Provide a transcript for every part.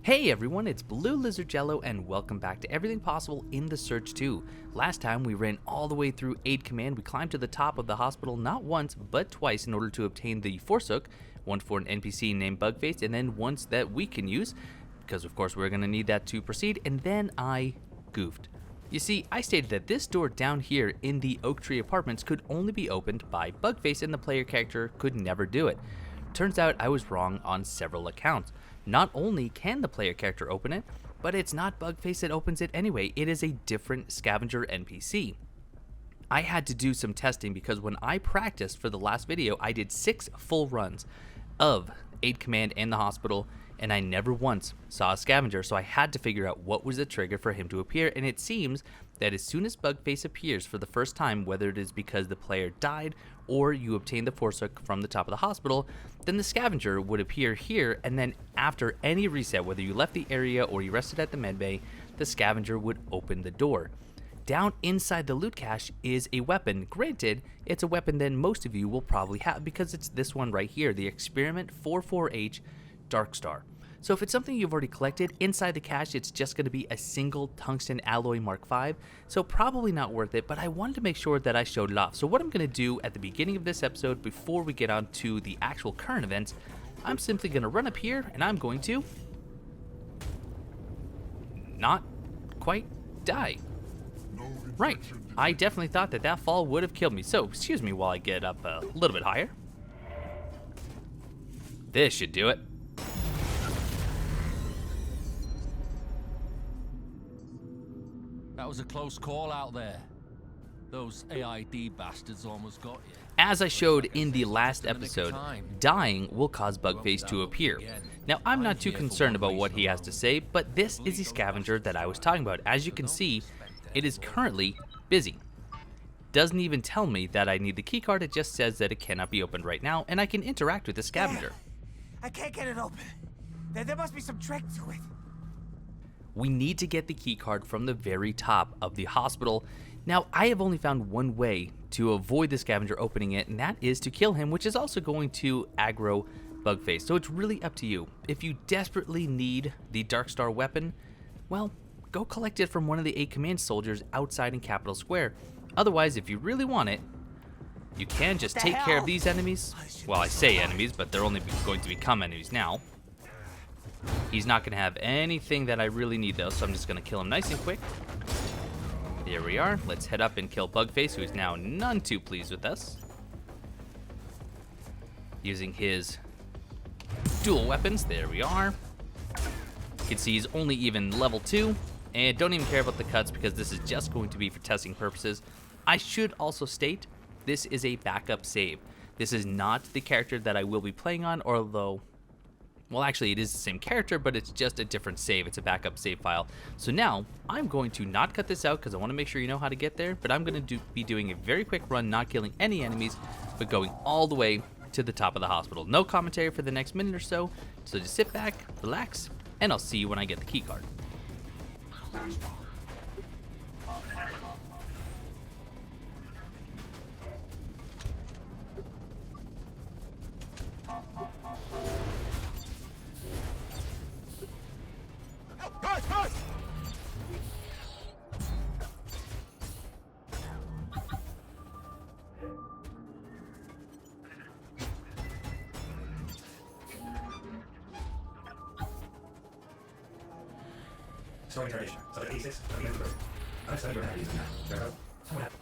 Hey everyone, it's Blue Lizard Jello and welcome back to Everything Possible in the Search 2. Last time we ran all the way through Aid Command. We climbed to the top of the hospital not once but twice in order to obtain the Force Hook, one for an NPC named Bugface and then once that we can use, because of course we're going to need that to proceed, and then I goofed. You see, I stated that this door down here in the Oak Tree Apartments could only be opened by Bugface and the player character could never do it. Turns out I was wrong on several accounts. Not only can the player character open it, but it's not Bugface that opens it anyway. It is a different scavenger NPC. I had to do some testing because when I practiced for the last video, I did 6 full runs of Aid Command and the hospital, and I never once saw a scavenger, so I had to figure out what was the trigger for him to appear, and it seems that as soon as Bugface appears for the first time, whether it is because the player died or you obtain the Force Hook from the top of the hospital, then the scavenger would appear here, and then after any reset, whether you left the area or you rested at the medbay, the scavenger would open the door. Down inside the loot cache is a weapon. Granted, it's a weapon that most of you will probably have because it's this one right here, the Experiment 44H Darkstar. So if it's something you've already collected, inside the cache it's just going to be a single tungsten alloy Mark V, so probably not worth it, but I wanted to make sure that I showed it off. So what I'm going to do at the beginning of this episode, before we get on to the actual current events, I'm simply going to run up here and I'm going to not quite die. Right, I definitely thought that that fall would have killed me, so excuse me while I get up a little bit higher. This should do it. That was a close call out there. Those AID bastards almost got you. As I showed in the last episode, dying will cause Bugface to appear. Now, I'm not too concerned about what he has to say, but this is the scavenger that I was talking about. As you can see, it is currently busy. Doesn't even tell me that I need the keycard, it just says that it cannot be opened right now, and I can interact with the scavenger. I can't get it open. There must be some trick to it. We need to get the keycard from the very top of the hospital. Now, I have only found one way to avoid the scavenger opening it, and that is to kill him, which is also going to aggro Bugface. So it's really up to you. If you desperately need the Darkstar weapon, well, go collect it from one of the Aid Command soldiers outside in Capital Square. Otherwise, if you really want it, you can just take care of these enemies. Well, I say enemies, but they're only going to become enemies now. He's not going to have anything that I really need though, so I'm just going to kill him nice and quick. There we are. Let's head up and kill Bugface, who is now none too pleased with us. Using his dual weapons. There we are. You can see he's only even level 2. And don't even care about the cuts because this is just going to be for testing purposes. I should also state, this is a backup save. This is not the character that I will be playing on, although... well, actually, it is the same character, but it's just a different save. It's a backup save file. So now, I'm going to not cut this out because I want to make sure you know how to get there, but I'm going to be doing a very quick run, not killing any enemies, but going all the way to the top of the hospital. No commentary for the next minute or so, so just sit back, relax, and I'll see you when I get the keycard. Story tradition. So the thesis of Gutenberg. I'm studying how to use them now. Jericho. Someone have.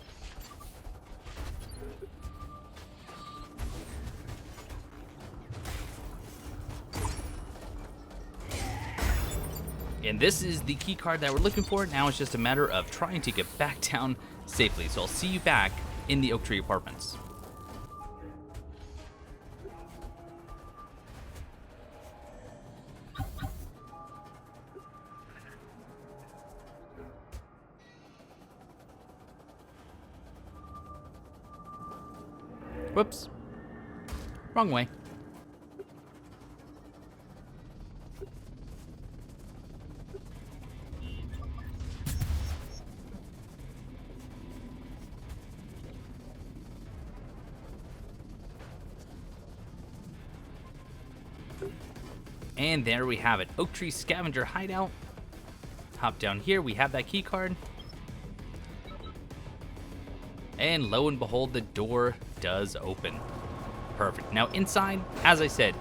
And this is the key card that we're looking for. Now it's just a matter of trying to get back down safely. So I'll see you back in the Oak Tree Apartments. Whoops. Wrong way. And there we have it, Oak Tree Scavenger Hideout. Hop down here, we have that key card. And lo and behold, the door does open. Perfect. Now inside, as I said,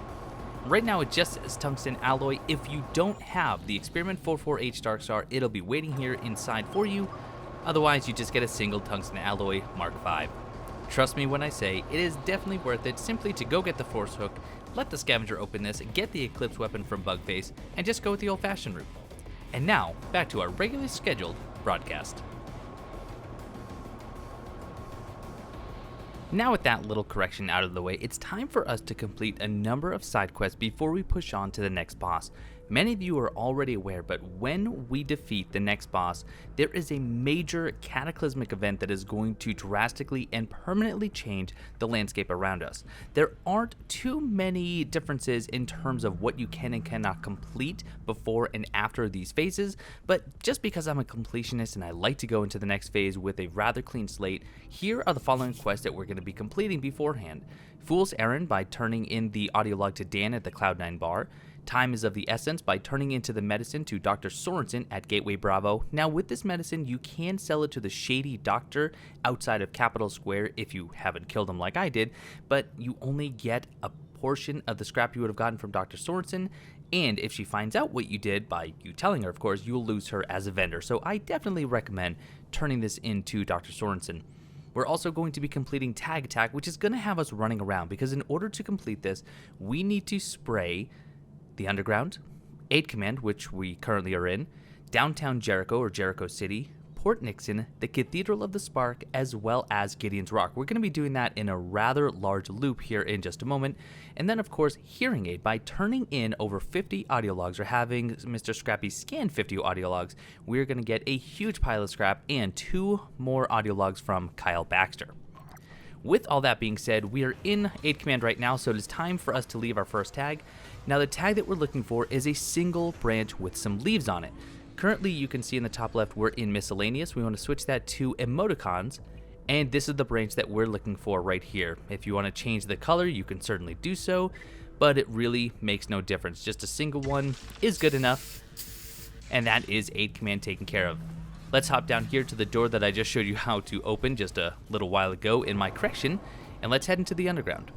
right now it just says tungsten alloy. If you don't have the Experiment 44H Dark Star, it'll be waiting here inside for you. Otherwise, you just get a single tungsten alloy Mark V. Trust me when I say it is definitely worth it simply to go get the Force Hook, let the Scavenger open this, get the Eclipse weapon from Bugface, and just go with the old-fashioned route. And now, back to our regularly scheduled broadcast. Now with that little correction out of the way, it's time for us to complete a number of side quests before we push on to the next boss. Many of you are already aware, but when we defeat the next boss, there is a major cataclysmic event that is going to drastically and permanently change the landscape around us. There aren't too many differences in terms of what you can and cannot complete before and after these phases, but just because I'm a completionist and I like to go into the next phase with a rather clean slate, here are the following quests that we're going to be completing beforehand. Fool's Errand by turning in the audio log to Dan at the Cloud9 bar. Time is of the essence by turning into the medicine to Dr. Sorenson at Gateway Bravo. Now with this medicine, you can sell it to the shady doctor outside of Capital Square if you haven't killed him like I did, but you only get a portion of the scrap you would have gotten from Dr. Sorenson, and if she finds out what you did, by you telling her of course, you'll lose her as a vendor. So I definitely recommend turning this into Dr. Sorenson. We're also going to be completing Tag Attack, which is going to have us running around, because in order to complete this, we need to spray the Underground, 8 Command, which we currently are in, downtown Jericho or Jericho City, Port Nixon, the Cathedral of the Spark, as well as Gideon's Rock. We're going to be doing that in a rather large loop here in just a moment. And then, of course, Hearing Aid. By turning in over 50 audio logs or having Mr. Scrappy scan 50 audio logs, we're going to get a huge pile of scrap and 2 more audio logs from Kyle Baxter. With all that being said, we are in 8 Command right now, so it is time for us to leave our first tag. Now the tag that we're looking for is a single branch with some leaves on it. Currently, you can see in the top left, we're in Miscellaneous. We want to switch that to Emoticons, and this is the branch that we're looking for right here. If you want to change the color, you can certainly do so, but it really makes no difference. Just a single one is good enough, and that is 8 Command taken care of. Let's hop down here to the door that I just showed you how to open just a little while ago in my correction, and let's head into the Underground.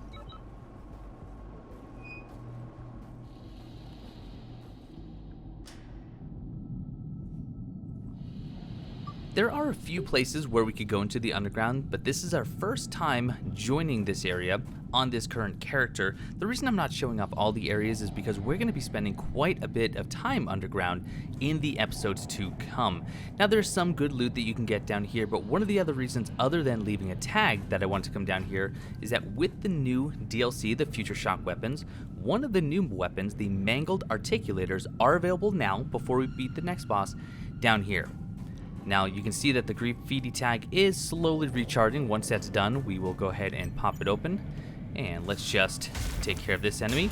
There are a few places where we could go into the Underground, but this is our first time joining this area on this current character. The reason I'm not showing off all the areas is because we're going to be spending quite a bit of time underground in the episodes to come. Now there's some good loot that you can get down here, but one of the other reasons other than leaving a tag that I want to come down here is that with the new DLC, the Future Shock weapons, one of the new weapons, the Mangled Articulators, are available now before we beat the next boss down here. Now you can see that the graffiti tag is slowly recharging. Once that's done, we will go ahead and pop it open. And let's just take care of this enemy.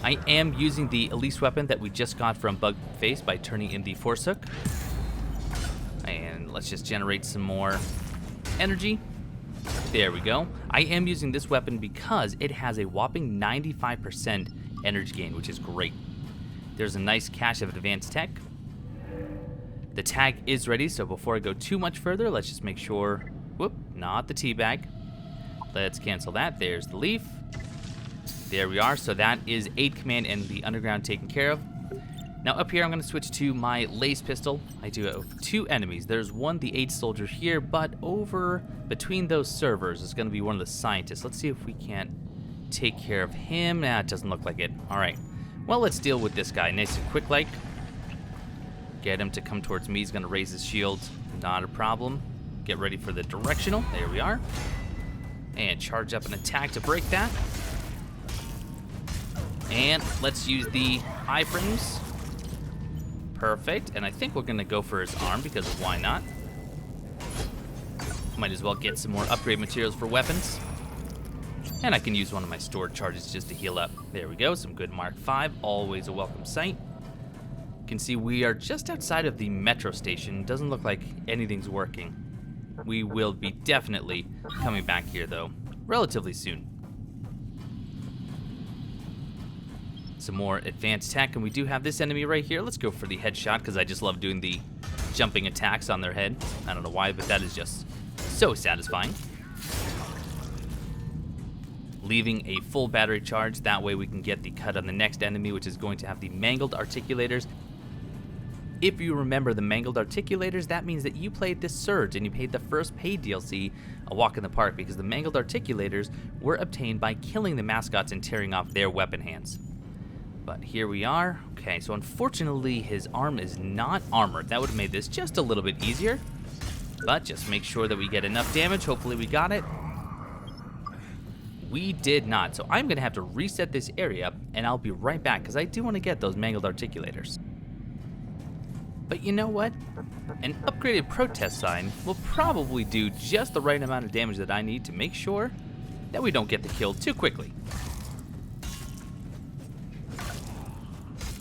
I am using the Elise weapon that we just got from Bugface by turning in the Force Hook. And let's just generate some more energy. There we go. I am using this weapon because it has a whopping 95% energy gain, which is great. There's a nice cache of advanced tech. The tag is ready, so before I go too much further, let's just make sure, whoop, not the tea bag. Let's cancel that. There's the leaf. There we are. So that is 8 Command and the Underground taken care of. Now up here, I'm going to switch to my lace pistol. I do have 2 enemies. There's one, the 8 soldier here, but over between those servers is going to be one of the scientists. Let's see if we can't take care of him. Nah, it doesn't look like it. All right. Well, let's deal with this guy nice and quick like. Get him to come towards me. He's going to raise his shield. Not a problem. Get ready for the directional. There we are. And charge up an attack to break that. And let's use the iframes. Perfect. And I think we're going to go for his arm because why not? Might as well get some more upgrade materials for weapons. And I can use one of my stored charges just to heal up. There we go. Some good Mark V. Always a welcome sight. You can see we are just outside of the metro station. Doesn't look like anything's working. We will be definitely coming back here though, relatively soon. some more advanced tech, and we do have this enemy right here. Let's go for the headshot because I just love doing the jumping attacks on their head. I don't know why, but that is just so satisfying. Leaving a full battery charge, that way we can get the cut on the next enemy, which is going to have the Mangled articulators. If you remember the Mangled articulators, that means that you played this Surge and you paid the first paid DLC, A Walk in the Park, because the Mangled articulators were obtained by killing the mascots and tearing off their weapon hands. But here we are. Okay, so unfortunately his arm is not armored. That would have made this just a little bit easier. But just make sure that we get enough damage. Hopefully we got it. We did not. So I'm going to have to reset this area, and I'll be right back because I do want to get those Mangled articulators. But you know what? An upgraded protest sign will probably do just the right amount of damage that I need to make sure that we don't get the kill too quickly.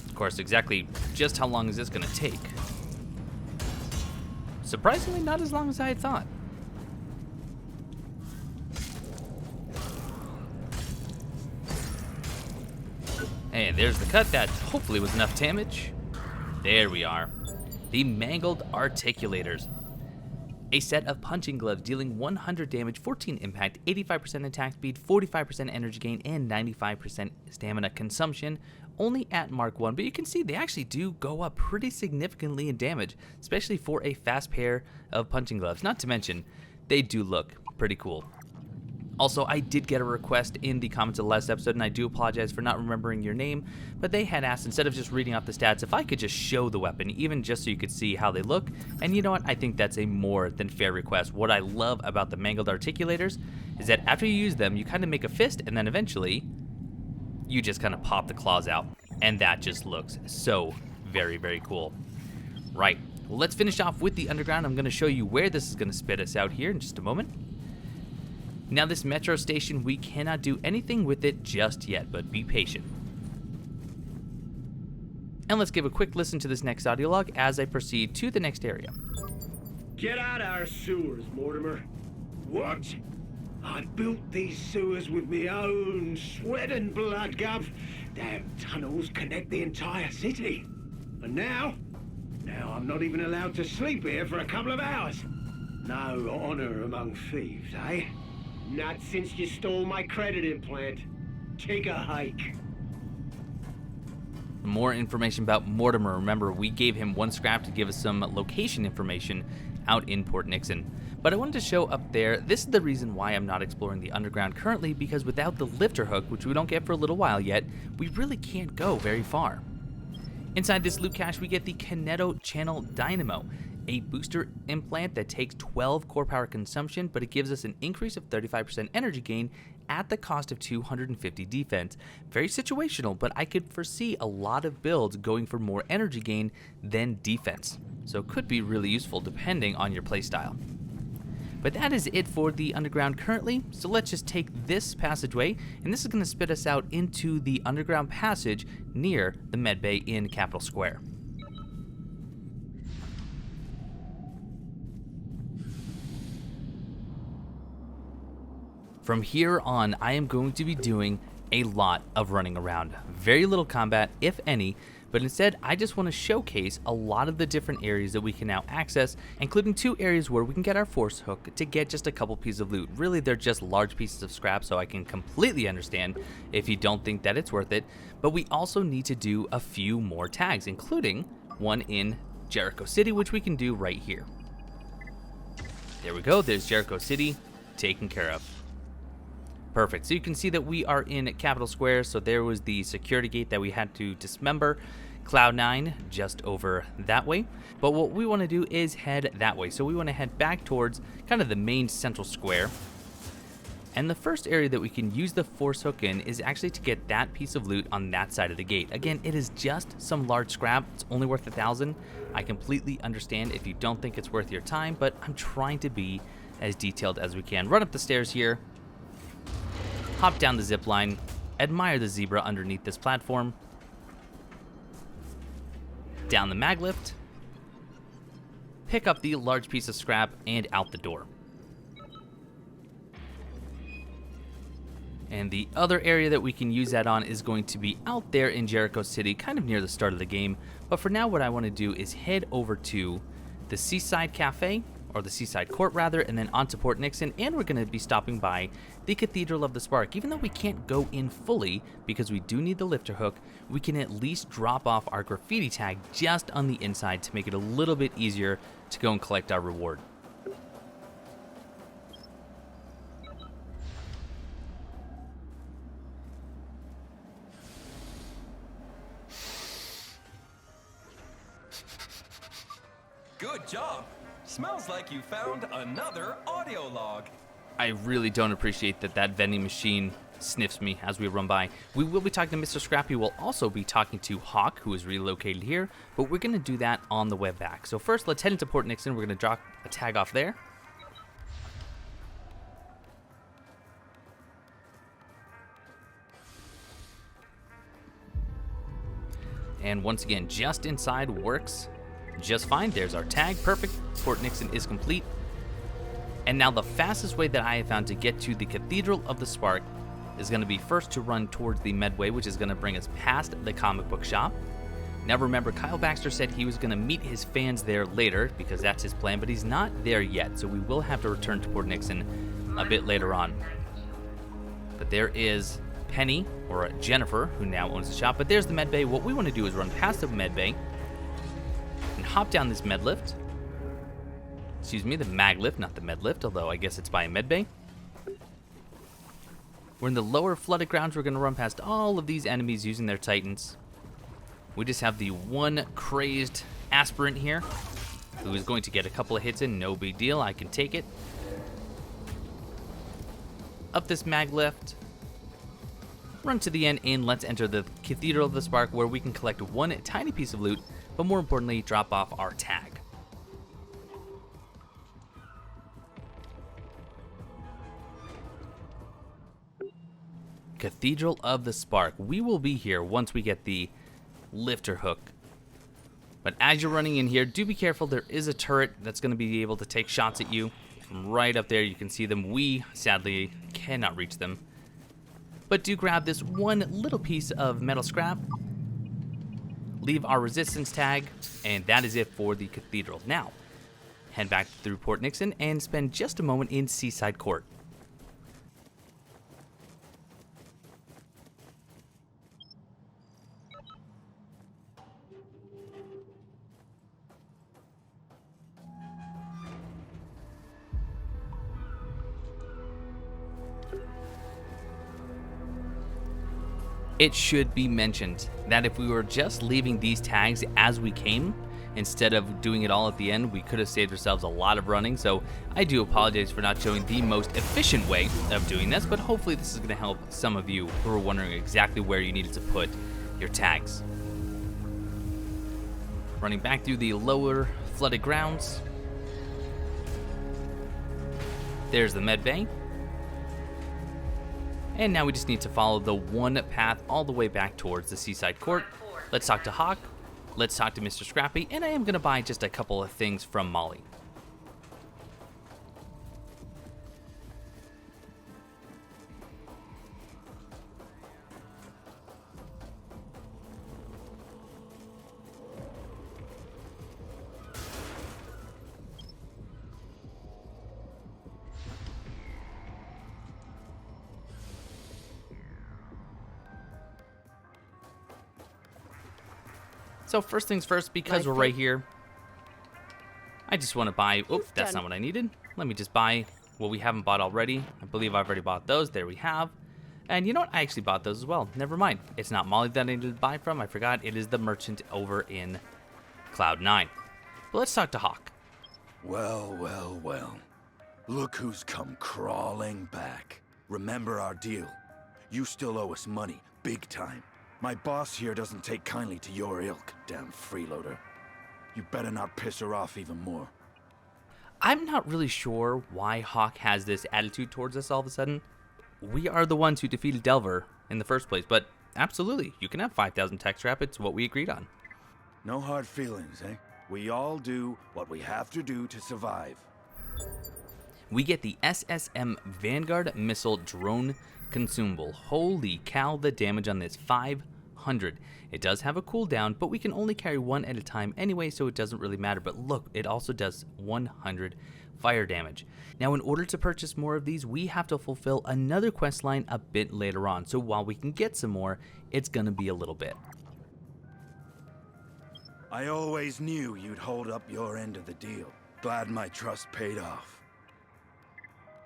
Of course, exactly just how long is this going to take? Surprisingly, not as long as I had thought. And there's the cut. That hopefully was enough damage. There we are. The Mangled articulators. A set of punching gloves dealing 100 damage, 14 impact, 85% attack speed, 45% energy gain, and 95% stamina consumption, only at Mark 1, but you can see they actually do go up pretty significantly in damage, especially for a fast pair of punching gloves. Not to mention, they do look pretty cool. Also, I did get a request in the comments of the last episode, and I do apologize for not remembering your name, but they had asked, instead of just reading off the stats, if I could just show the weapon, even just so you could see how they look. And you know what? I think that's a more than fair request. What I love about the Mangled articulators is that after you use them, you kind of make a fist, and then eventually, you just kind of pop the claws out. And that just looks so very, very cool. Right, well, let's finish off with the underground. I'm going to show you where this is going to spit us out here in just a moment. Now, this metro station, we cannot do anything with it just yet, but be patient. And let's give a quick listen to this next audio log as I proceed to the next area. Get out of our sewers, Mortimer. What? I built these sewers with my own sweat and blood, Gov. Damn tunnels connect the entire city. And now I'm not even allowed to sleep here for a couple of hours. No honor among thieves, eh? Not since you stole my credit implant. Take a hike. More information about Mortimer. Remember, we gave him one scrap to give us some location information out in Port Nixon. But I wanted to show up there, this is the reason why I'm not exploring the underground currently, because without the lifter hook, which we don't get for a little while yet, we really can't go very far. Inside this loot cache, we get the Kineto Channel Dynamo, a booster implant that takes 12 core power consumption, but it gives us an increase of 35% energy gain at the cost of 250 defense. Very situational, but I could foresee a lot of builds going for more energy gain than defense. So it could be really useful depending on your playstyle. But that is it for the underground currently, so let's just take this passageway, and this is going to spit us out into the underground passage near the medbay in Capital Square. From here on, I am going to be doing a lot of running around. Very little combat, if any, but instead I just want to showcase a lot of the different areas that we can now access, including 2 areas where we can get our force hook to get just a couple pieces of loot. Really, they're just large pieces of scrap, so I can completely understand if you don't think that it's worth it. But we also need to do a few more tags, including one in Jericho City, which we can do right here. There we go, there's Jericho City taken care of. Perfect, so you can see that we are in Capital Square, so there was the security gate that we had to dismember. Cloud9 just over that way, but what we want to do is head that way. So we want to head back towards kind of the main central square, and the first area that we can use the force hook in is actually to get that piece of loot on that side of the gate. Again, it is just some large scrap, it's only worth 1,000. I completely understand if you don't think it's worth your time, but I'm trying to be as detailed as we can. Run up the stairs here, hop down the zip line, admire the zebra underneath this platform, down the mag lift, pick up the large piece of scrap, and out the door. And the other area that we can use that on is going to be out there in Jericho City, kind of near the start of the game. But for now, what I want to do is head over to the Seaside Cafe, or the Seaside Court rather, and then on to Port Nixon, and we're going to be stopping by the Cathedral of the Spark. Even though we can't go in fully because we do need the lifter hook, we can at least drop off our graffiti tag just on the inside to make it a little bit easier to go and collect our reward. Good job. Smells like you found another audio log. I really don't appreciate that vending machine sniffs me as we run by. We will be talking to Mr. Scrappy. We'll also be talking to Hawk, who is relocated here, but we're going to do that on the way back. So first, let's head into Port Nixon. We're going to drop a tag off there. And once again, just inside works just fine. There's our tag. Perfect. Port Nixon is complete. And now the fastest way that I have found to get to the Cathedral of the Spark is going to be first to run towards the Medway, which is going to bring us past the comic book shop. Now remember, Kyle Baxter said he was going to meet his fans there later because that's his plan, but he's not there yet, so we will have to return to Port Nixon a bit later on. But there is Penny, or Jennifer, who now owns the shop, but there's the Medbay. What we want to do is run past the Medbay and hop down this med lift. Excuse me, the mag lift, not the med lift, although I guess it's by a med bay. We're in the lower flooded grounds. We're going to run past all of these enemies using their titans. We just have the one crazed aspirant here who is going to get a couple of hits in. No big deal, I can take it. Up this mag lift. Run to the end and let's enter the Cathedral of the Spark, where we can collect one tiny piece of loot, but more importantly, drop off our tag. Cathedral of the Spark. We will be here once we get the lifter hook. But as you're running in here, do be careful. There is a turret that's going to be able to take shots at you. From right up there, you can see them. We, sadly, cannot reach them. But do grab this one little piece of metal scrap. Leave our resistance tag, and that is it for the Cathedral. Now, head back through Port Nixon and spend just a moment in Seaside Court. It should be mentioned that if we were just leaving these tags as we came, instead of doing it all at the end, we could have saved ourselves a lot of running. So I do apologize for not showing the most efficient way of doing this, but hopefully this is going to help some of you who are wondering exactly where you needed to put your tags. Running back through the lower flooded grounds. There's the med bay. And now we just need to follow the one path all the way back towards the Seaside Court. Let's talk to Hawk. Let's talk to Mr. Scrappy. And I am going to buy just a couple of things from Molly. So first things first, because we're right here, I just want to buy, oops, that's not what I needed. Let me just buy what we haven't bought already. I believe I've already bought those. There we have. And you know what? I actually bought those as well. Never mind. It's not Molly that I needed to buy from. I forgot. It is the merchant over in Cloud 9. But let's talk to Hawk. Well, well, well. Look who's come crawling back. Remember our deal. You still owe us money, big time. My boss here doesn't take kindly to your ilk, damn freeloader. You better not piss her off even more. I'm not really sure why Hawk has this attitude towards us all of a sudden. We are the ones who defeated Delver in the first place, but absolutely, you can have 5,000 tech scrap. It's what we agreed on. No hard feelings, eh? We all do what we have to do to survive. we get the SSM Vanguard Missile Drone Consumable. Holy cow, the damage on this, 500. It does have a cooldown, but we can only carry one at a time anyway, so it doesn't really matter. But look, it also does 100 fire damage. Now, in order to purchase more of these, we have to fulfill another quest line a bit later on. So while we can get some more, it's gonna be a little bit. I always knew you'd hold up your end of the deal. Glad my trust paid off.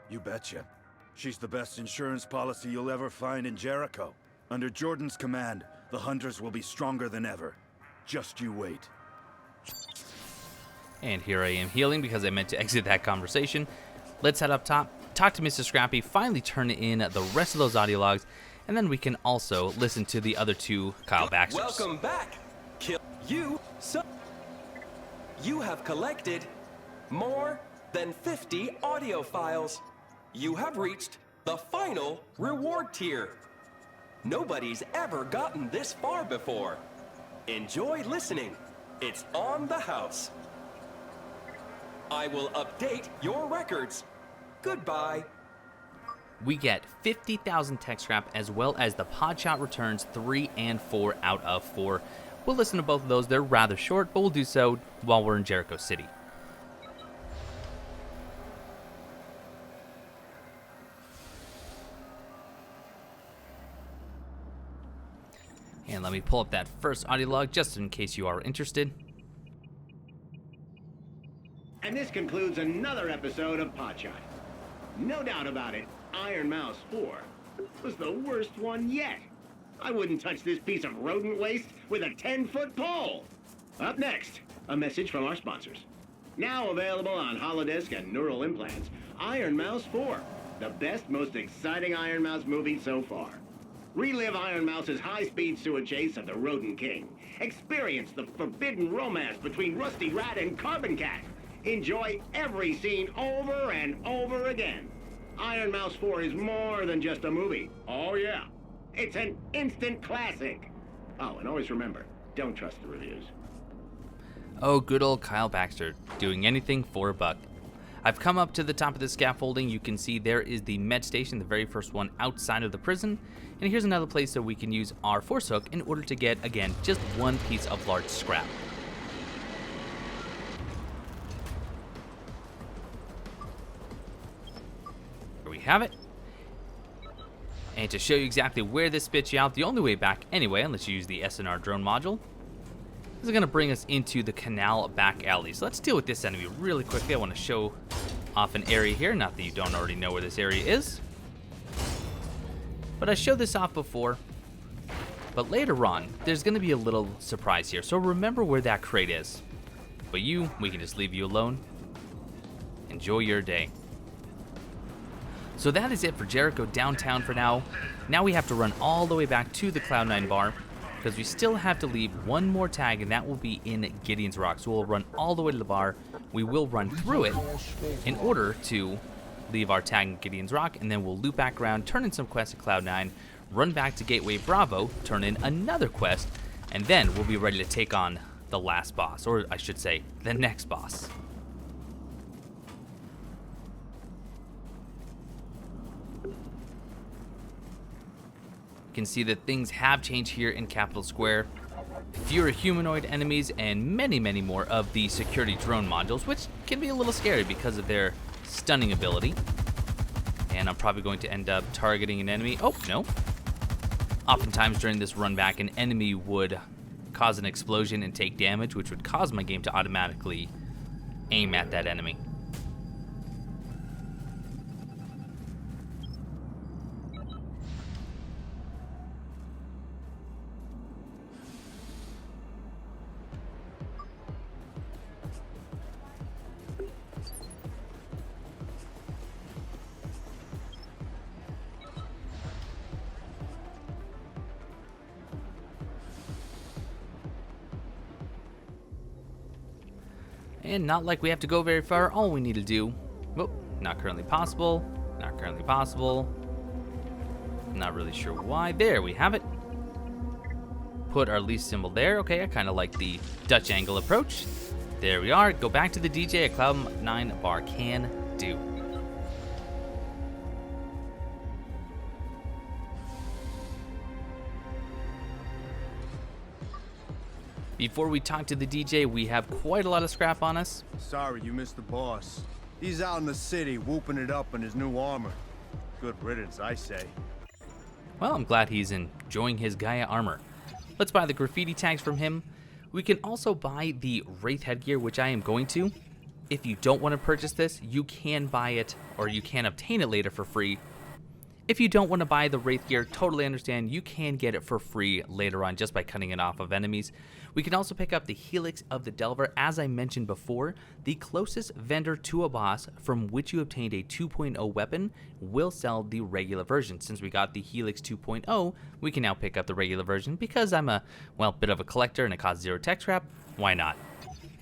You betcha. She's the best insurance policy you'll ever find in Jericho. Under Jordan's command, the hunters will be stronger than ever. Just you wait. And here I am healing because I meant to exit that conversation. Let's head up top, talk to Mr. Scrappy, finally turn in the rest of those audio logs, and then we can also listen to the other two Kyle Baxters. Welcome back. Kill you. So you have collected more than 50 audio files. You have reached the final reward tier. Nobody's ever gotten this far before. Enjoy listening. It's on the house. I will update your records. Goodbye. We get 50,000 tech scrap as well as the Podshot returns 3 and 4 out of 4. We'll listen to both of those. They're rather short, but we'll do so while we're in Jericho City. And let me pull up that first audio log just in case you are interested. And this concludes another episode of Podshot. No doubt about it, Iron Mouse 4 was the worst one yet. I wouldn't touch this piece of rodent waste with a 10-foot pole. Up next, a message from our sponsors. Now available on Holodisc and Neural Implants, Iron Mouse 4, the best, most exciting Iron Mouse movie so far. Relive Iron Mouse's high-speed sewer chase of the Rodent King. Experience the forbidden romance between Rusty Rat and Carbon Cat. Enjoy every scene over and over again. Iron Mouse 4 is more than just a movie. Oh yeah, it's an instant classic. Oh, and always remember, don't trust the reviews. Oh, good old Kyle Baxter, doing anything for a buck. I've come up to the top of the scaffolding. You can see there is the med station, the very first one outside of the prison. And here's another place that we can use our force hook in order to get, again, just one piece of large scrap. Here we have it. And to show you exactly where this spits you out, the only way back anyway, unless you use the SNR drone module, this is going to bring us into the canal back alley. So let's deal with this enemy really quickly. I want to show off an area here. Not that you don't already know where this area is, but I showed this off before. But later on, there's going to be a little surprise here. So remember where that crate is. But we can just leave you alone. Enjoy your day. So that is it for Jericho downtown for now. Now we have to run all the way back to the Cloud9 bar, because we still have to leave one more tag, and that will be in Gideon's Rock. So we'll run all the way to the bar. We will run through it in order to leave our tag in Gideon's Rock, and then we'll loop back around, turn in some quests at Cloud9, run back to Gateway Bravo, turn in another quest, and then we'll be ready to take on the last boss, or I should say, the next boss. You can see that things have changed here in Capital Square. Fewer humanoid enemies and many, many more of the security drone modules, which can be a little scary because of their stunning ability. And I'm probably going to end up targeting an enemy. Oh, no. Oftentimes during this run back, an enemy would cause an explosion and take damage, which would cause my game to automatically aim at that enemy. And not like we have to go very far. All we need to do, oh, not currently possible, not currently possible, not really sure why. There we have it. Put our lease symbol there. Okay, I kind of like the Dutch angle approach. There we are. Go back to the DJ at Cloud9 bar. Can do. Before we talk to the DJ, we have quite a lot of scrap on us. Sorry you missed the boss. He's out in the city whooping it up in his new armor. Good riddance, I say. Well, I'm glad he's enjoying his Gaia armor. Let's buy the graffiti tags from him. We can also buy the Wraith Headgear, which I am going to. If you don't want to purchase this, you can buy it, or you can obtain it later for free. If you don't want to buy the Wraith Gear, totally understand, you can get it for free later on just by cutting it off of enemies. We can also pick up the Helix of the Delver. As I mentioned before, the closest vendor to a boss from which you obtained a 2.0 weapon will sell the regular version. Since we got the Helix 2.0, we can now pick up the regular version because I'm a, well, bit of a collector and it costs 0 tech scrap. Why not?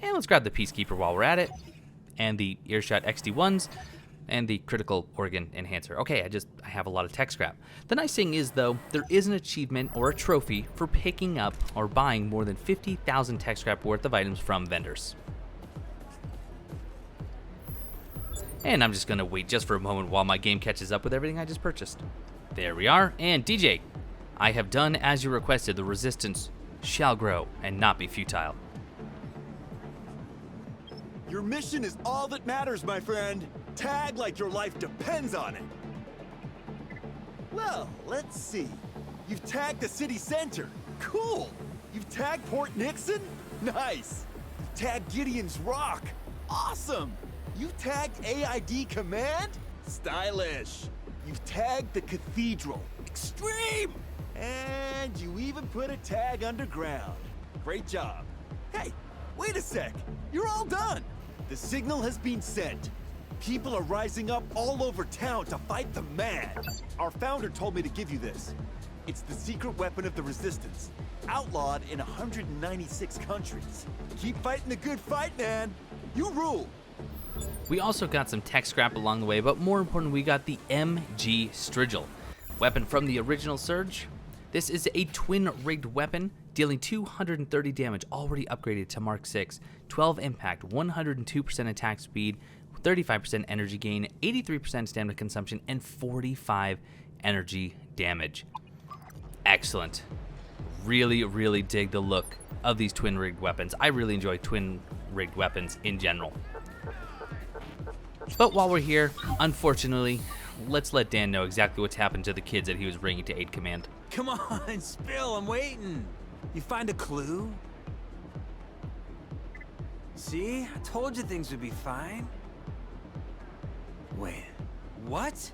And let's grab the Peacekeeper while we're at it, and the Earshot XD1s, and the critical organ enhancer. Okay, I have a lot of tech scrap. The nice thing is though, there is an achievement or a trophy for picking up or buying more than 50,000 tech scrap worth of items from vendors. And I'm just gonna wait just for a moment while my game catches up with everything I just purchased. There we are, and DJ, I have done as you requested. The resistance shall grow and not be futile. Your mission is all that matters, my friend. Tag like your life depends on it. Well, let's see. You've tagged the city center. Cool. You've tagged Port Nixon? Nice. You've tagged Gideon's Rock. Awesome. You've tagged AID Command? Stylish. You've tagged the Cathedral. Extreme. And you even put a tag underground. Great job. Hey, wait a sec. You're all done. The signal has been sent. People are rising up all over town to fight the man. Our founder told me to give you this. It's the secret weapon of the Resistance, outlawed in 196 countries. Keep fighting the good fight, man. You rule. We also got some tech scrap along the way, but more important, we got the MG Strigil, weapon from the original Surge. This is a twin-rigged weapon, dealing 230 damage, already upgraded to Mark 6, 12 impact, 102% attack speed, 35% energy gain, 83% stamina consumption, and 45 energy damage. Excellent. Really, really dig the look of these twin-rigged weapons. I really enjoy twin-rigged weapons in general. But while we're here, unfortunately, let's let Dan know exactly what's happened to the kids that he was bringing to aid command. Come on, spill, I'm waiting. You find a clue? See, I told you things would be fine. Wait, what?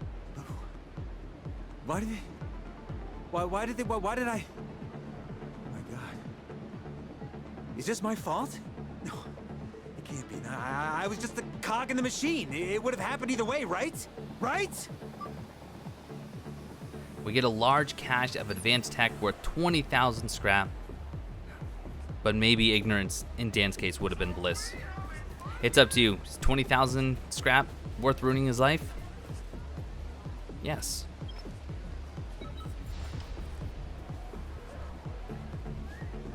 Why did I? Oh my God. Is this my fault? No, it can't be. I was just a cog in the machine. It would have happened either way, right? Right? We get a large cache of advanced tech worth 20,000 scrap. But maybe ignorance, in Dan's case, would have been bliss. It's up to you. Is 20,000 scrap worth ruining his life? Yes.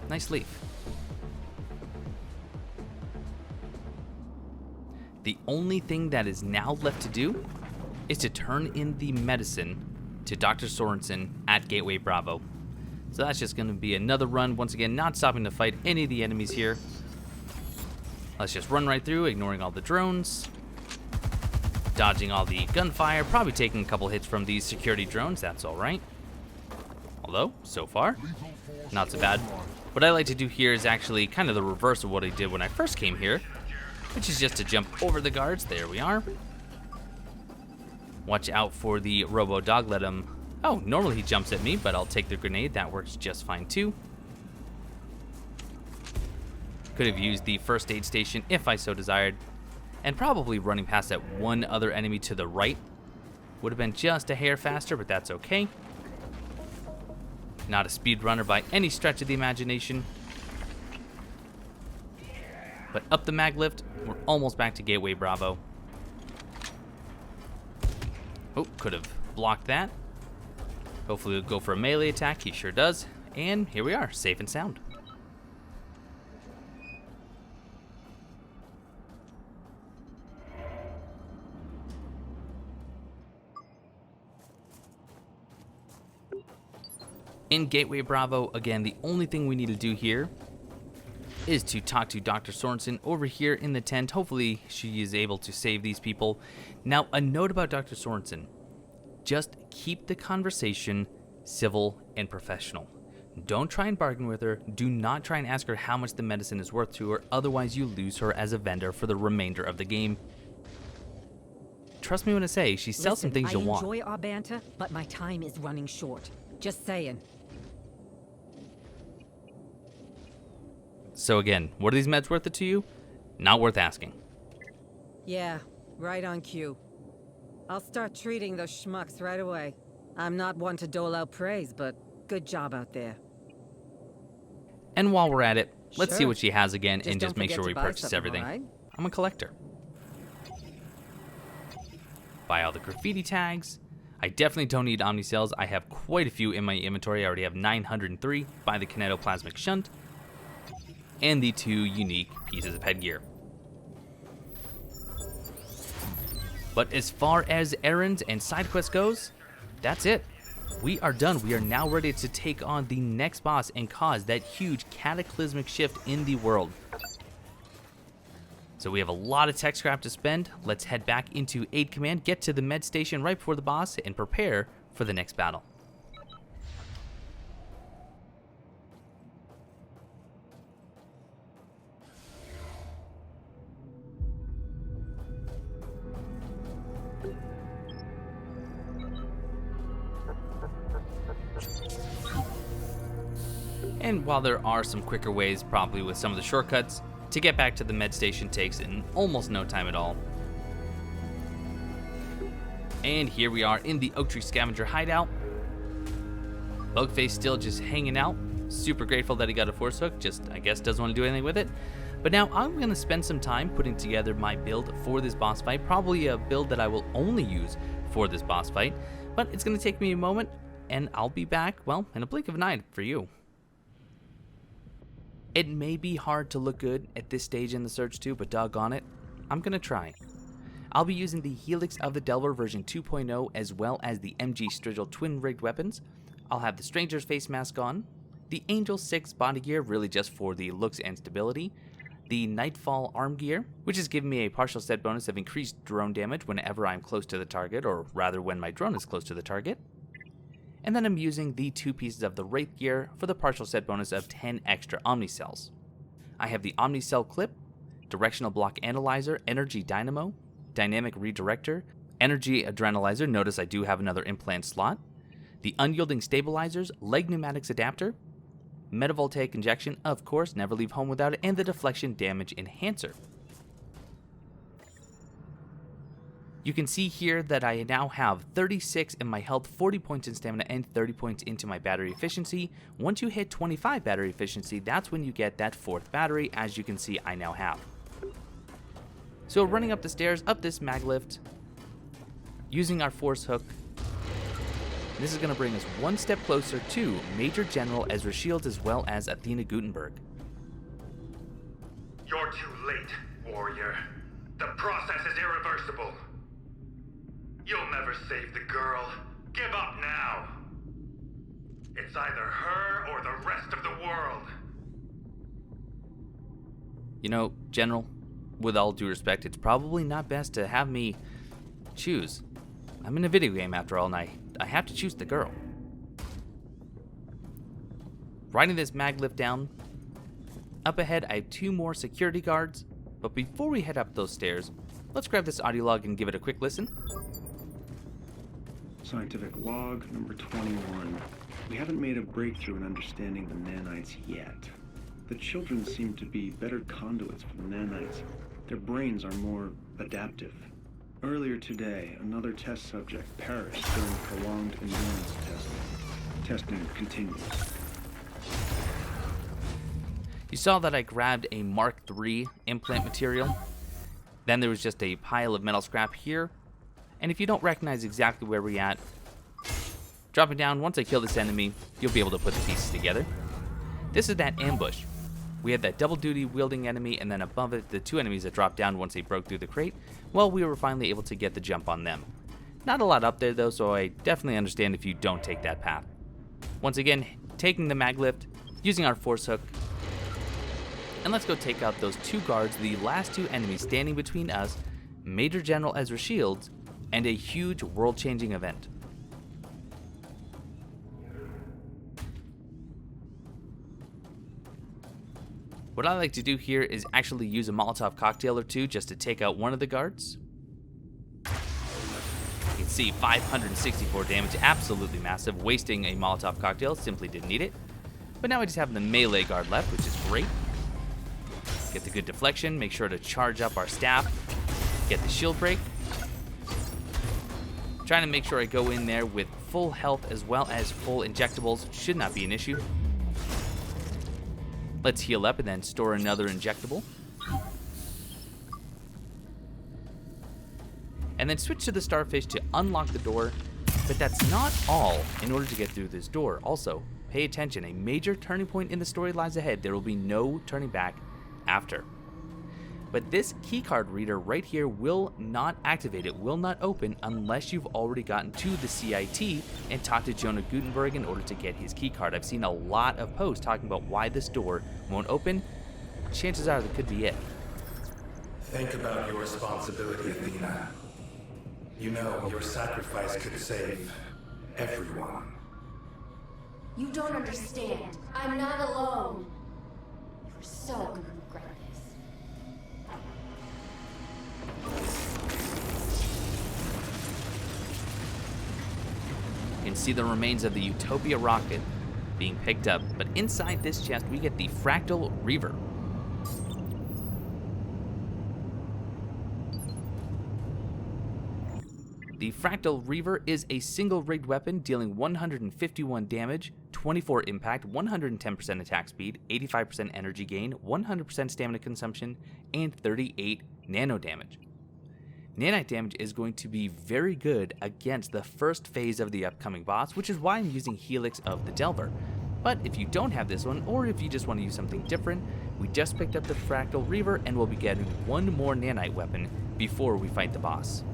Nice leaf. The only thing that is now left to do is to turn in the medicine to Dr. Sorenson at Gateway Bravo. So that's just going to be another run, once again, not stopping to fight any of the enemies here. Let's just run right through, ignoring all the drones, dodging all the gunfire, probably taking a couple hits from these security drones, that's alright. Although, so far, not so bad. What I like to do here is actually kind of the reverse of what I did when I first came here, which is just to jump over the guards. There we are. Watch out for the robo-dog, let him... Oh, normally he jumps at me, but I'll take the grenade. That works just fine too. Could have used the first aid station if I so desired. And probably running past that one other enemy to the right would have been just a hair faster, but that's okay. Not a speed runner by any stretch of the imagination. But up the mag lift, we're almost back to Gateway Bravo. Oh, could have blocked that. Hopefully he'll go for a melee attack. He sure does. And here we are, safe and sound. In Gateway Bravo, again, the only thing we need to do here is to talk to Dr. Sorenson over here in the tent. Hopefully she is able to save these people. Now, a note about Dr. Sorenson. Just keep the conversation civil and professional. Don't try and bargain with her. Do not try and ask her how much the medicine is worth to her, otherwise you lose her as a vendor for the remainder of the game. Trust me when I say, she sells some things you'll want. I enjoy our banter, but my time is running short. Just saying. So again, what are these meds worth it to you? Not worth asking. Yeah, right on cue. I'll start treating those schmucks right away. I'm not one to dole out praise, but good job out there. And while we're at it, let's see Sure. what she has again and just don't make forget sure to we buy purchase something, everything. alright? I'm a collector. Buy all the graffiti tags. I definitely don't need Omnicells. I have quite a few in my inventory. I already have 903. Buy the kinetoplasmic shunt. And the 2 unique pieces of headgear. But as far as errands and side quests goes, that's it. We are done. We are now ready to take on the next boss and cause that huge cataclysmic shift in the world. So we have a lot of tech scrap to spend. Let's head back into Aid Command, get to the med station right before the boss, and prepare for the next battle. And while there are some quicker ways, probably with some of the shortcuts, to get back to the med station takes in almost no time at all. And here we are in the Oak Tree Scavenger hideout. Bugface still just hanging out. Super grateful that he got a force hook, just I guess doesn't want to do anything with it. But now I'm going to spend some time putting together my build for this boss fight. Probably a build that I will only use for this boss fight. But it's going to take me a moment, and I'll be back, well, in a blink of an eye for you. It may be hard to look good at this stage in the search too, but doggone it, I'm gonna try. I'll be using the Helix of the Delver version 2.0 as well as the MG Strigil twin rigged weapons. I'll have the Stranger's face mask on, the Angel 6 body gear really just for the looks and stability, the Nightfall arm gear, which is giving me a partial set bonus of increased drone damage whenever I'm close to the target, or rather when my drone is close to the target. And then I'm using the 2 pieces of the Wraith gear for the partial set bonus of 10 extra Omnicells. I have the Omnicell clip, Directional Block Analyzer, Energy Dynamo, Dynamic Redirector, Energy Adrenalizer, notice I do have another implant slot, the Unyielding Stabilizers, Leg Pneumatics Adapter, Metavoltaic Injection, of course, never leave home without it, and the Deflection Damage Enhancer. You can see here that I now have 36 in my health, 40 points in stamina, and 30 points into my battery efficiency. Once you hit 25 battery efficiency, that's when you get that 4th battery, as you can see I now have. So running up the stairs, up this mag lift, using our force hook, this is going to bring us one step closer to Major General Ezra Shields as well as Athena Guttenberg. You're too late, warrior. The process is irreversible. You'll never save the girl. Give up now. It's either her or the rest of the world. You know, General, with all due respect, it's probably not best to have me choose. I'm in a video game after all, and I have to choose the girl. Riding this mag lift down. Up ahead, I have 2 more security guards. But before we head up those stairs, let's grab this audio log and give it a quick listen. Scientific log number 21. We haven't made a breakthrough in understanding the nanites yet. The children seem to be better conduits for the nanites. Their brains are more adaptive. Earlier today, another test subject perished during prolonged endurance testing. Testing continues. You saw that I grabbed a Mark III implant material. Then there was just a pile of metal scrap here. And if you don't recognize exactly where we're at, dropping down, once I kill this enemy, you'll be able to put the pieces together. This is that ambush. We had that double duty wielding enemy, and then above it, the 2 enemies that dropped down once they broke through the crate. Well, we were finally able to get the jump on them. Not a lot up there though, so I definitely understand if you don't take that path. Once again, taking the mag lift, using our force hook, and let's go take out those 2 guards, the last 2 enemies standing between us, Major General Ezra Shields, and a huge world-changing event. What I like to do here is actually use a Molotov cocktail or 2 just to take out one of the guards. You can see 564 damage, absolutely massive. Wasting a Molotov cocktail, simply didn't need it. But now I just have the melee guard left, which is great. Get the good deflection, make sure to charge up our staff, get the shield break. Trying to make sure I go in there with full health as well as full injectables, should not be an issue. Let's heal up and then store another injectable. And then switch to the starfish to unlock the door. But that's not all in order to get through this door. Also, pay attention, a major turning point in the story lies ahead. There will be no turning back after. But this keycard reader right here will not activate, it will not open unless you've already gotten to the CIT and talked to Jonah Gutenberg in order to get his keycard. I've seen a lot of posts talking about why this door won't open. Chances are that could be it. Think about your responsibility, Athena. You know your sacrifice could save everyone. You don't understand. I'm not alone. You're so gonna regret this. You can see the remains of the Utopia rocket being picked up, but inside this chest we get the Fractal Reaver. The Fractal Reaver is a single rigged weapon dealing 151 damage, 24 impact, 110% attack speed, 85% energy gain, 100% stamina consumption, and 38 nano damage. Nanite damage is going to be very good against the first phase of the upcoming boss, which is why I'm using Helix of the Delver. But if you don't have this one, or if you just want to use something different, we just picked up the Fractal Reaver and we'll be getting one more nanite weapon before we fight the boss.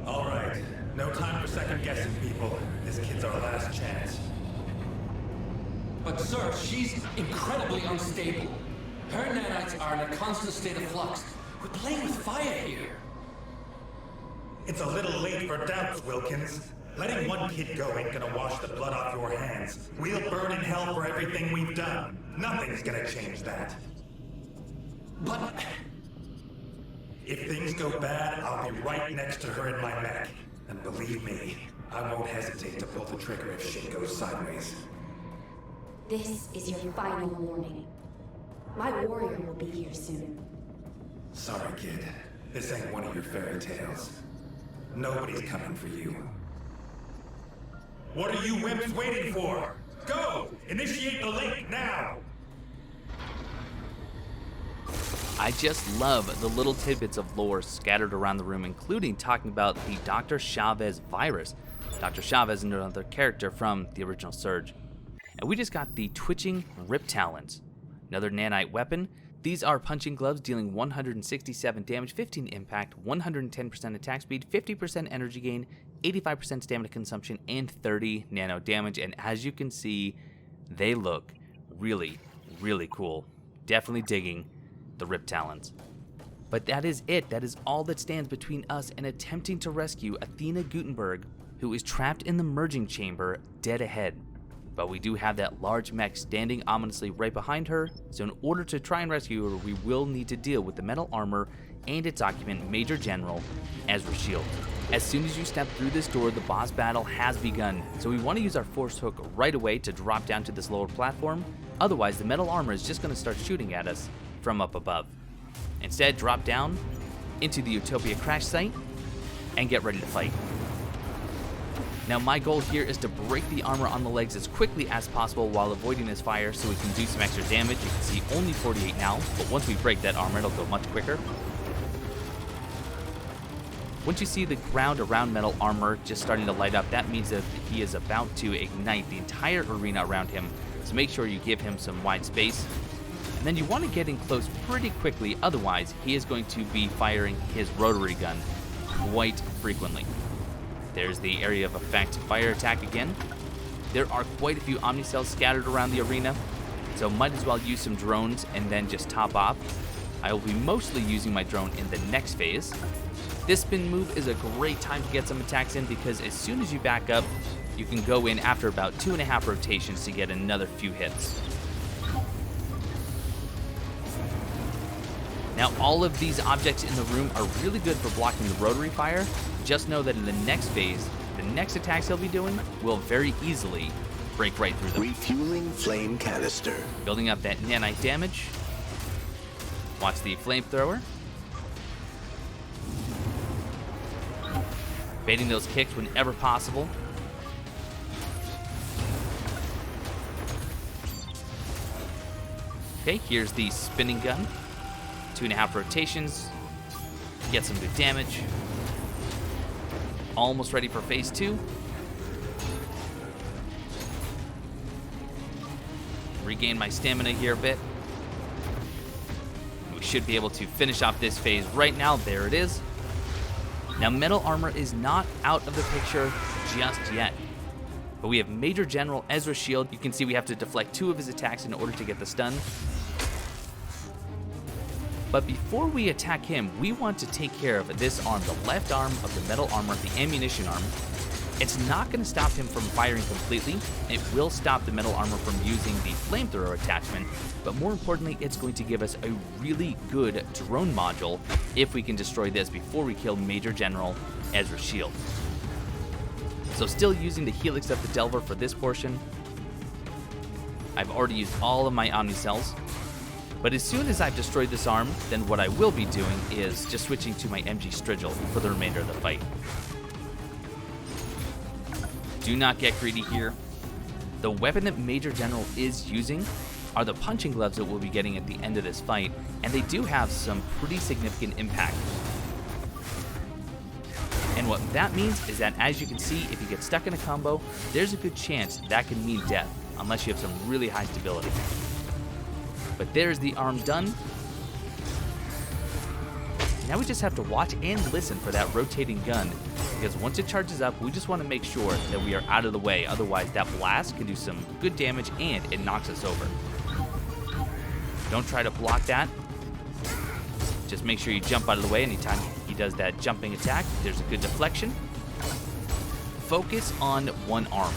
All right, no time for second guessing, people. This kid's our last chance. But sir, she's incredibly unstable. Her nanites are in a constant state of flux. We're playing with fire here. It's a little late for doubts, Wilkins. Letting one kid go ain't gonna wash the blood off your hands. We'll burn in hell for everything we've done. Nothing's gonna change that. But if things go bad, I'll be right next to her in my mech. And believe me, I won't hesitate to pull the trigger if shit goes sideways. This is your final warning. My warrior will be here soon. Sorry, kid. This ain't one of your fairy tales. Nobody's coming for you. What are you wimps waiting for? Go! Initiate the link now! I just love the little tidbits of lore scattered around the room, including talking about the Dr. Chavez virus. Dr. Chavez is another character from the original Surge. And we just got the Twitching Rip Talons. Another nanite weapon. These are punching gloves dealing 167 damage, 15 impact, 110% attack speed, 50% energy gain, 85% stamina consumption, and 30 nano damage. And as you can see, they look really, really cool. Definitely digging the Rip Talons. But that is it. That is all that stands between us and attempting to rescue Athena Guttenberg, who is trapped in the merging chamber dead ahead. But we do have that large mech standing ominously right behind her, so in order to try and rescue her, we will need to deal with the metal armor and its occupant, Major General Ezra Shields. As soon as you step through this door, the boss battle has begun, so we want to use our force hook right away to drop down to this lower platform. Otherwise, the metal armor is just going to start shooting at us from up above. Instead, drop down into the Utopia crash site and get ready to fight. Now my goal here is to break the armor on the legs as quickly as possible while avoiding his fire so we can do some extra damage. You can see only 48 now, but once we break that armor, it'll go much quicker. Once you see the ground around metal armor just starting to light up, that means that he is about to ignite the entire arena around him, so make sure you give him some wide space. And then you want to get in close pretty quickly, otherwise he is going to be firing his rotary gun quite frequently. There's the area of effect fire attack again. There are quite a few Omnicells scattered around the arena, so might as well use some drones and then just top off. I will be mostly using my drone in the next phase. This spin move is a great time to get some attacks in because as soon as you back up, you can go in after about 2.5 rotations to get another few hits. Now, all of these objects in the room are really good for blocking the rotary fire. Just know that in the next phase, the next attacks he'll be doing will very easily break right through them. Refueling flame canister. Building up that nanite damage. Watch the flamethrower. Baiting those kicks whenever possible. Okay, here's the spinning gun. 2.5 rotations. Get some good damage. Almost ready for phase 2. Regain my stamina here a bit. We should be able to finish off this phase right now. There it is. Now, metal armor is not out of the picture just yet. But we have Major General Ezra's shield. You can see we have to deflect 2 of his attacks in order to get the stun. But before we attack him, we want to take care of this arm, the left arm of the metal armor, the ammunition arm. It's not going to stop him from firing completely. It will stop the metal armor from using the flamethrower attachment, but more importantly, it's going to give us a really good drone module if we can destroy this before we kill Major General Ezra's shield. So still using the Helix of the Delver for this portion. I've already used all of my Omnicells. But as soon as I've destroyed this arm, then what I will be doing is just switching to my MG Strigil for the remainder of the fight. Do not get greedy here. The weapon that Major General is using are the punching gloves that we'll be getting at the end of this fight, and they do have some pretty significant impact. And what that means is that, as you can see, if you get stuck in a combo, there's a good chance that can mean death, unless you have some really high stability. But there's the arm done. Now we just have to watch and listen for that rotating gun, because once it charges up, we just want to make sure that we are out of the way. Otherwise, that blast can do some good damage and it knocks us over. Don't try to block that. Just make sure you jump out of the way anytime he does that jumping attack. There's a good deflection. Focus on one arm.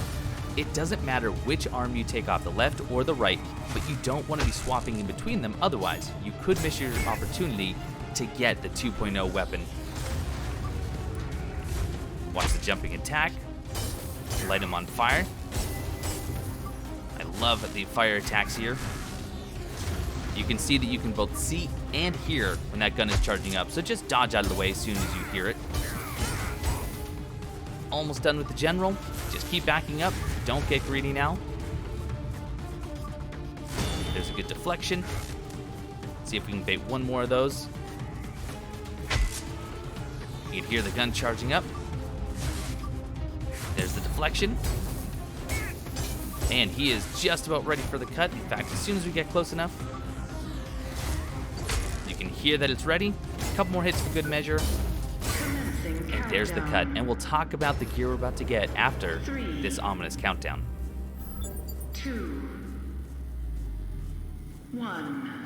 It doesn't matter which arm you take off, the left or the right, but you don't want to be swapping in between them. Otherwise, you could miss your opportunity to get the 2.0 weapon. Watch the jumping attack. Light him on fire. I love the fire attacks here. You can see that you can both see and hear when that gun is charging up, so just dodge out of the way as soon as you hear it. Almost done with the general. Just keep backing up. Don't get greedy now. There's a good deflection. See if we can bait one more of those. You can hear the gun charging up. There's the deflection. And he is just about ready for the cut. In fact, as soon as we get close enough, you can hear that it's ready. A couple more hits for good measure. And there's the cut. And we'll talk about the gear we're about to get after this ominous countdown. 2, 1.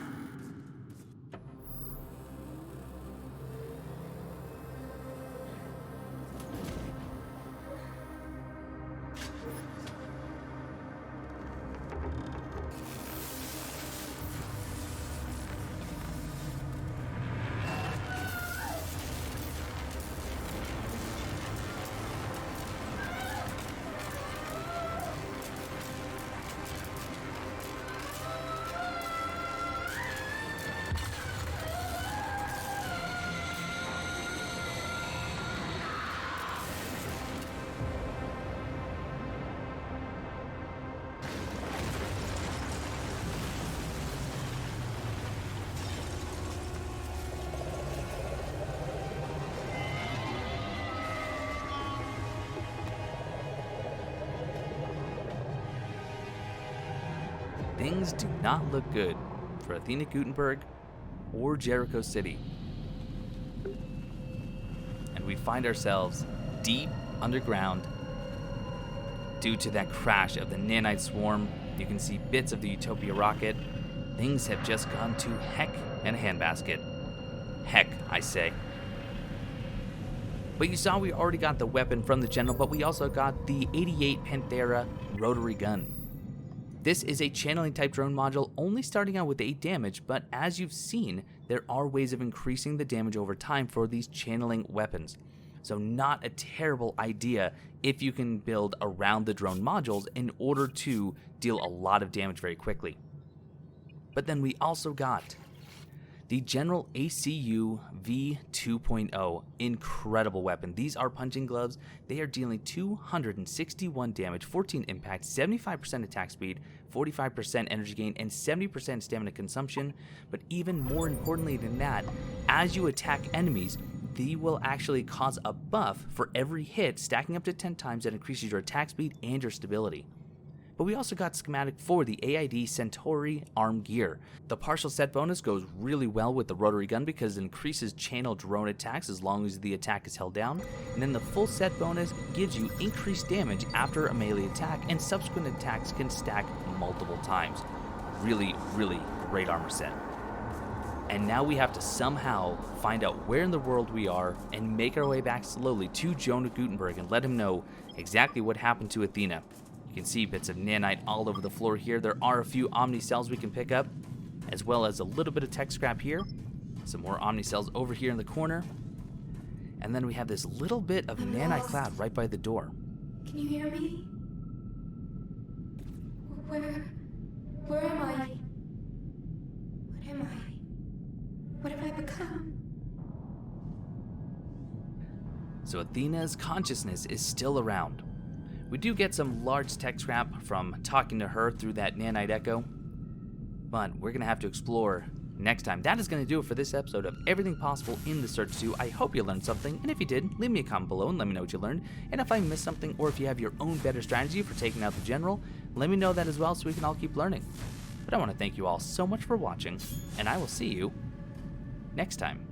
Things do not look good for Athena Guttenberg or Jericho City. And we find ourselves deep underground Due to that crash of the nanite swarm, you can see bits of the Utopia rocket. Things have just gone to heck in a handbasket. Heck, I say. But you saw we already got the weapon from the General, but we also got the 88 Panthera rotary gun. This is a channeling type drone module, only starting out with 8 damage, but as you've seen, there are ways of increasing the damage over time for these channeling weapons. So not a terrible idea if you can build around the drone modules in order to deal a lot of damage very quickly. But then we also got the General ACU V2.0, incredible weapon. These are punching gloves. They are dealing 261 damage, 14 impact, 75% attack speed, 45% energy gain, and 70% stamina consumption. But even more importantly than that, as you attack enemies, they will actually cause a buff for every hit, stacking up to 10 times that increases your attack speed and your stability. But we also got schematic for the AID Centauri arm gear. The partial set bonus goes really well with the rotary gun because it increases channel drone attacks as long as the attack is held down, and then the full set bonus gives you increased damage after a melee attack, and subsequent attacks can stack multiple times. Really, really great armor set. And now we have to somehow find out where in the world we are and make our way back slowly to Jonah Gutenberg and let him know exactly what happened to Athena. You can see bits of nanite all over the floor here. There are a few Omni cells we can pick up, as well as a little bit of tech scrap here. Some more Omni cells over here in the corner. And then we have this little bit of nanite cloud right by the door. Can you hear me? Where am I? What am I? What have I become? So Athena's consciousness is still around. We do get some large tech scrap from talking to her through that nanite echo, but we're going to have to explore next time. That is going to do it for this episode of Everything Possible in the Search 2. I hope you learned something, and if you did, leave me a comment below and let me know what you learned. And if I missed something, or if you have your own better strategy for taking out the General, let me know that as well so we can all keep learning. But I want to thank you all so much for watching, and I will see you next time.